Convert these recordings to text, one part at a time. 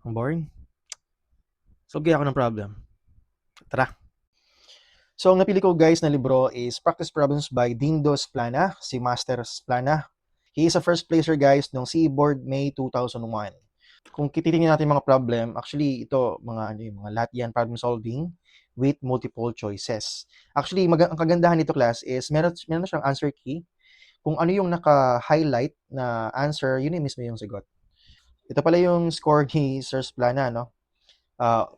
Ang boring. Solve kaya ako ng problem. Tara. So, ang napili ko guys na libro is Practice Problems by Dindo Splana, si Master Splana. He is a first placer guys nung CE Board May 2001. Kung titingnan natin mga problem, actually ito mga lahat yan problem solving with multiple choices. Actually, ang kagandahan nito class is meron na siyang answer key. Kung ano yung naka-highlight na answer, yun yung mismo yung sagot. Ito pala yung score ni Sir Splana, no?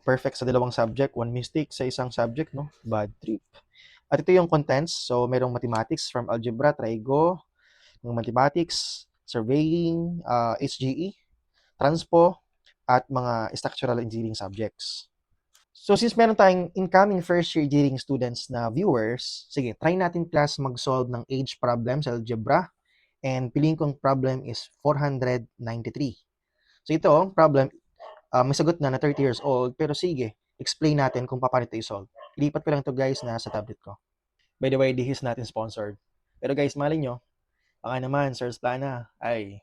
Perfect sa dalawang subject, one mistake sa isang subject, no? Bad trip. At ito yung contents. So, merong mathematics from algebra, trigo, ng mathematics, surveying, HGE, transpo, at mga structural engineering subjects. So, since meron tayong incoming first year engineering students na viewers, sige, try natin class mag-solve ng age problem sa algebra. And piliin kong problem is 493. So, ito, problem, may sagot na 30 years old, pero sige, explain natin kung paano ito i-solve. Ilipat ko lang ito guys na sa tablet ko. By the way, this is natin sponsored. Pero guys, mali nyo, baka naman, Sir Splana, ay.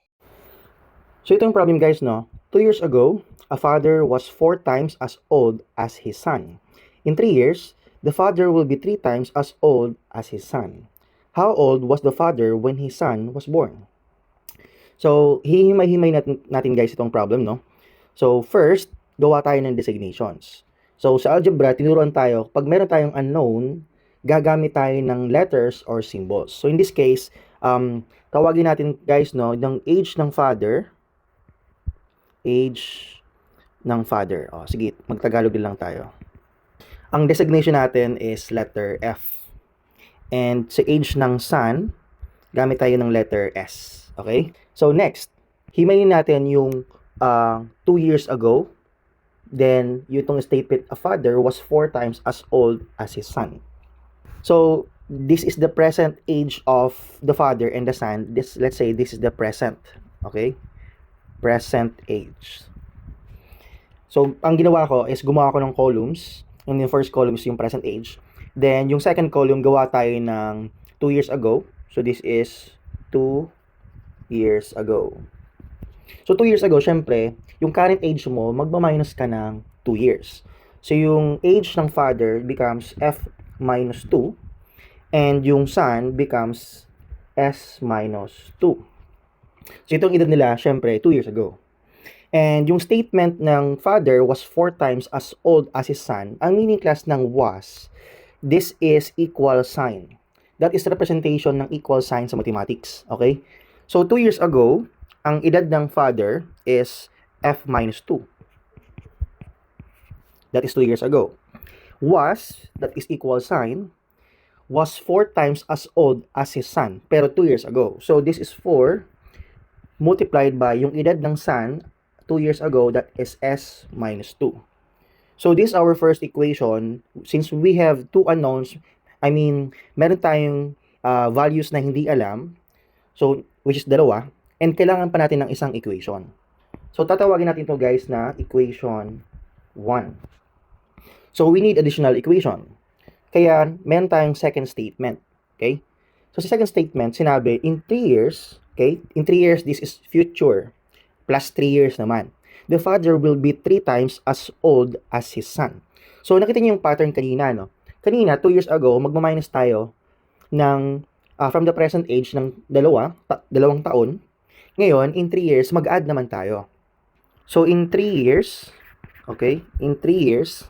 So itong problem guys, no? 2 years ago, a father was 4 times as old as his son. In 3 years, the father will be 3 times as old as his son. How old was the father when his son was born? So, hihimay-himay natin guys itong problem, no? So, first, gawa tayo ng designations. So, sa algebra, tinuruan tayo, pag meron tayong unknown, gagamit tayo ng letters or symbols. So, in this case, tawagin natin, guys, no, ng age ng father. Age ng father. O, sige, magtagalog din lang tayo. Ang designation natin is letter F. And sa age ng son, gamit tayo ng letter S. Okay? So, next, himayin natin yung 2 years ago, then yung statement, a father was 4 times as old as his son. So, this is the present age of the father and the son. Let's say this is the present. Okay? Present age. So, ang ginawa ko is gumawa ko ng columns. And yung first column is yung present age. Then, yung second column, gawa tayo ng 2 years ago. So, this is 2 years ago. So, 2 years ago, syempre, yung current age mo, magma-minus ka ng 2 years. So, yung age ng father becomes F minus 2, and yung son becomes S minus 2. So, itong edad nila, syempre, 2 years ago. And yung statement ng father was 4 times as old as his son. Ang meaning class ng was, this is equal sign. That is representation ng equal sign sa mathematics. Okay? So, 2 years ago, ang edad ng father is F minus 2. That is 2 years ago. Was, that is equal sign, was 4 times as old as his son, pero 2 years ago. So, this is 4 multiplied by yung edad ng son 2 years ago, that is S minus 2. So, this is our first equation. Since we have 2 unknowns, meron tayong values na hindi alam, so, which is dalawa, and kailangan pa natin ng isang equation. So, tatawagin natin to guys na equation 1. So, we need additional equation. Kaya, meron tayong second statement. Okay? So, sa second statement, sinabi, in 3 years, okay? In 3 years, this is future. Plus 3 years naman. The father will be 3 times as old as his son. So, nakita niyo yung pattern kanina, no? Kanina, 2 years ago, magma-minus tayo ng, from the present age ng dalawang taon. Ngayon, in 3 years, mag-add naman tayo. So, in 3 years, okay, in 3 years,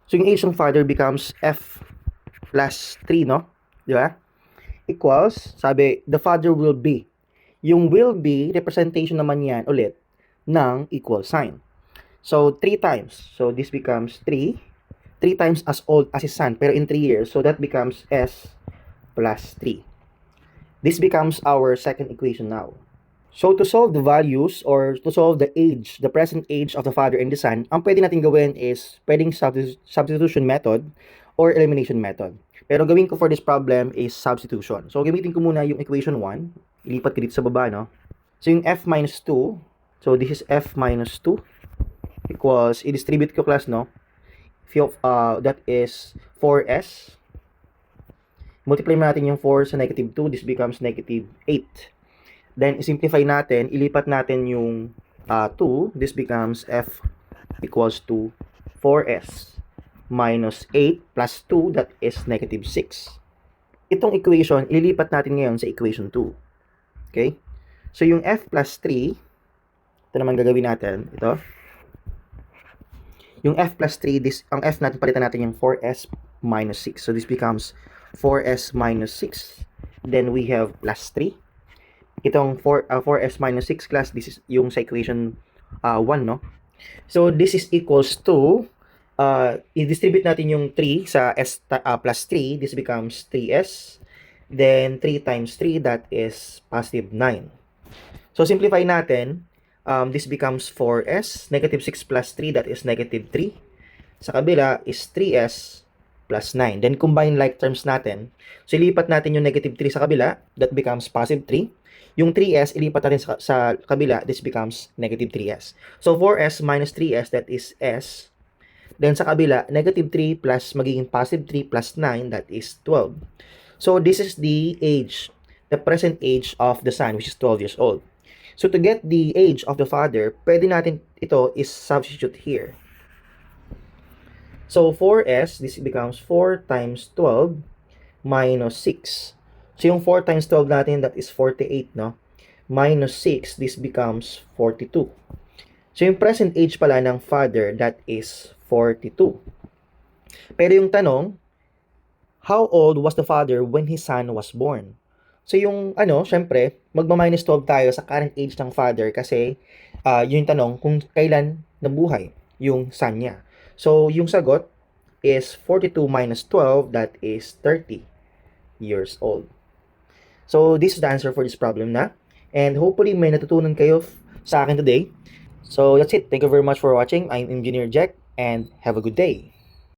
so yung age ng father becomes F plus 3, no? Di ba? Equals, sabi, the father will be. Yung will be, representation naman yan ulit ng equal sign. So, 3 times. So, this becomes 3. 3 times as old as his son, pero in 3 years. So, that becomes S plus 3. This becomes our second equation now. So, to solve the values or to solve the age, the present age of the father and the son, ang pwede natin gawin is pwedeng substitution method or elimination method. Pero gawin ko for this problem is substitution. So, gamitin ko muna yung equation 1. Ilipat ko dito sa baba, no? So, yung F minus 2. So, this is F minus 2 equals, i-distribute ko class, no? That is 4S. Multiply natin yung 4 sa negative 2. This becomes negative 8. Then, simplify natin, ilipat natin yung 2. This becomes F equals to 4s minus 8 plus 2, that is negative 6. Itong equation, ililipat natin ngayon sa equation 2. Okay? So, yung f plus 3, ito naman gagawin natin, ito. Yung f plus 3, ang f natin, palitan natin yung 4s minus 6. So, this becomes 4s minus 6. Then, we have plus 3. Itong 4s minus 6 class, this is yung sa equation 1, no? So, this is equals to, i-distribute natin yung 3 sa s plus 3. This becomes 3s. Then, 3 times 3, that is positive 9. So, simplify natin. This becomes 4s. Negative 6 plus 3, that is negative 3. Sa kabila is 3s plus 9. Then, combine like terms natin. So, ilipat natin yung negative 3 sa kabila. That becomes positive 3. Yung 3s, ilipat natin sa kabila. This becomes negative 3s. So, 4s minus 3s, that is s. Then, sa kabila, negative 3 plus magiging positive 3 plus 9, that is 12. So, this is the age, the present age of the son, which is 12 years old. So, to get the age of the father, pwede natin ito is substitute here. So, 4s, this becomes 4 times 12 minus 6. So, yung 4 times 12 natin, that is 48, no? Minus 6, this becomes 42. So, yung present age pala ng father, that is 42. Pero yung tanong, how old was the father when his son was born? So, yung syempre, magma-minus 12 tayo sa current age ng father kasi yung tanong kung kailan nabuhay yung son niya. So, yung sagot is 42 minus 12, that is 30 years old. So, this is the answer for this problem na. And hopefully, may natutunan kayo sa akin today. So, that's it. Thank you very much for watching. I'm Engineer Jack and have a good day.